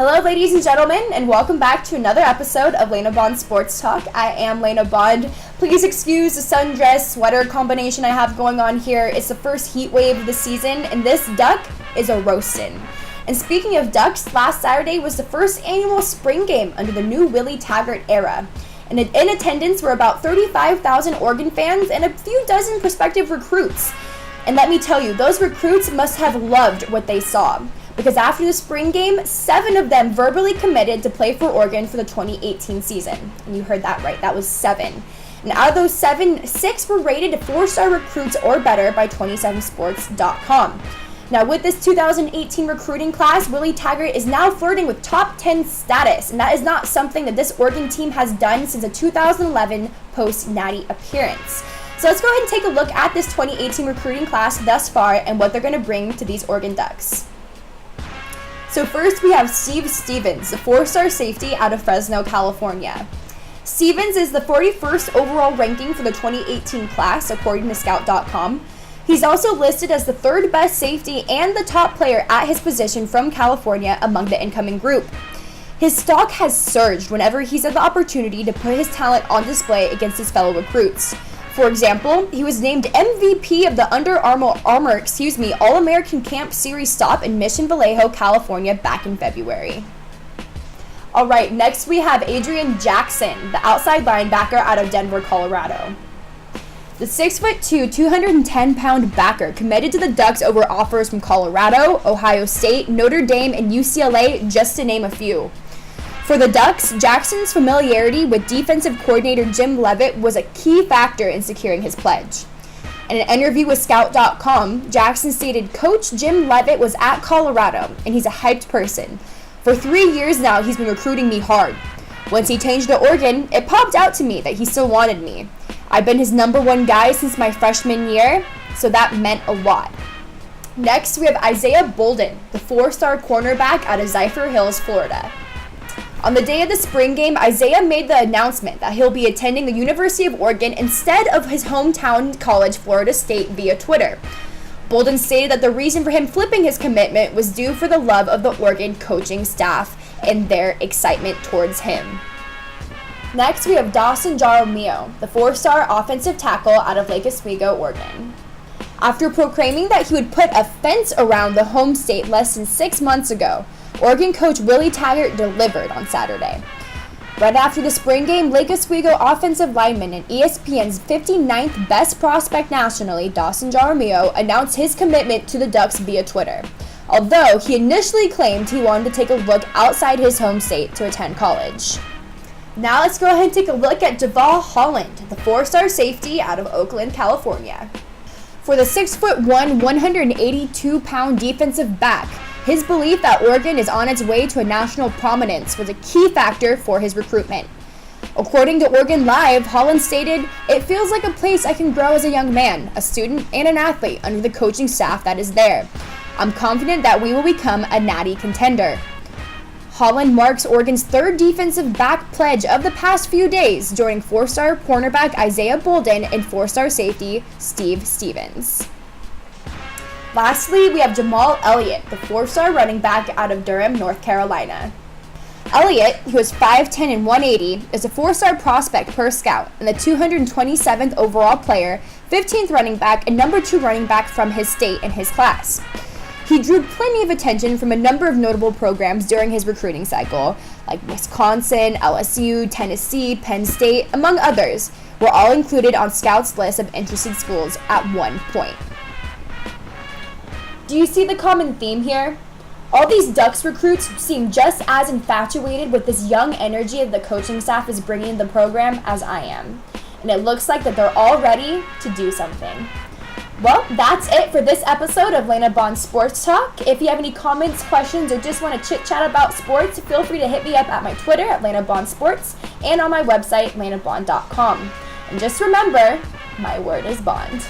Hello, ladies and gentlemen, and welcome back to another episode of Lena Bond Sports Talk. I am Lena Bond. Please excuse the sundress sweater combination I have going on here. It's the first heat wave of the season, and this duck is a roastin'. And speaking of ducks, last Saturday was the first annual spring game under the new Willie Taggart era. And in attendance were about 35,000 Oregon fans and a few dozen prospective recruits. And let me tell you, those recruits must have loved what they saw. Because after the spring game, 7 of them verbally committed to play for Oregon for the 2018 season. And you heard that right, that was 7. And out of those 7, 6 were rated 4-star recruits or better by 27sports.com. Now with this 2018 recruiting class, Willie Taggart is now flirting with top 10 status. And that is not something that this Oregon team has done since a 2011 post-Natty appearance. So let's go ahead and take a look at this 2018 recruiting class thus far and what they're going to bring to these Oregon Ducks. So first we have Steve Stevens, the 4-star safety out of Fresno, California. Stevens is the 41st overall ranking for the 2018 class, according to Scout.com. He's also listed as the 3rd best safety and the top player at his position from California among the incoming group. His stock has surged whenever he's had the opportunity to put his talent on display against his fellow recruits. For example, he was named MVP of the Under Armour All-American Camp Series stop in Mission Vallejo, California back in February. Alright, next we have Adrian Jackson, the outside linebacker out of Denver, Colorado. The 6'2", 210-pound backer committed to the Ducks over offers from Colorado, Ohio State, Notre Dame, and UCLA, just to name a few. For the Ducks, Jackson's familiarity with defensive coordinator Jim Leavitt was a key factor in securing his pledge. In an interview with Scout.com, Jackson stated, "Coach Jim Leavitt was at Colorado, and he's a hyped person. For 3 years now, he's been recruiting me hard. Once he changed to Oregon, it popped out to me that he still wanted me. I've been his #1 guy since my freshman year, so that meant a lot." Next, we have Isaiah Bolden, the 4-star cornerback out of Cypress Hills, Florida. On the day of the spring game, Isaiah made the announcement that he'll be attending the University of Oregon instead of his hometown college, Florida State, via Twitter. Bolden stated that the reason for him flipping his commitment was due for the love of the Oregon coaching staff and their excitement towards him. Next, we have Dawson Jaramillo, the 4-star offensive tackle out of Lake Oswego, Oregon. After proclaiming that he would put a fence around the home state less than 6 months ago, Oregon coach Willie Taggart delivered on Saturday. Right after the spring game, Lake Oswego offensive lineman and ESPN's 59th best prospect nationally, Dawson Jaramillo, announced his commitment to the Ducks via Twitter, although he initially claimed he wanted to take a look outside his home state to attend college. Now let's go ahead and take a look at Javal Holland, the 4-star safety out of Oakland, California. For the 6'1", 182-pound defensive back, his belief that Oregon is on its way to a national prominence was a key factor for his recruitment. According to Oregon Live, Holland stated, "It feels like a place I can grow as a young man, a student, and an athlete under the coaching staff that is there. I'm confident that we will become a natty contender." Holland marks Oregon's 3rd defensive back pledge of the past few days, joining 4-star cornerback Isaiah Bolden and 4-star safety Steve Stevens. Lastly, we have Jamal Elliott, the 4-star running back out of Durham, North Carolina. Elliott, who is 5'10" and 180, is a 4-star prospect per Scout and the 227th overall player, 15th running back, and #2 running back from his state in his class. He drew plenty of attention from a number of notable programs during his recruiting cycle, like Wisconsin, LSU, Tennessee, Penn State, among others, were all included on Scout's list of interested schools at one point. Do you see the common theme here? All these Ducks recruits seem just as infatuated with this young energy that the coaching staff is bringing in the program as I am. And it looks like that they're all ready to do something. Well, that's it for this episode of Lena Bond Sports Talk. If you have any comments, questions, or just want to chit-chat about sports, feel free to hit me up at my Twitter at Lena Bond Sports and on my website, lenabond.com. And just remember, my word is bond.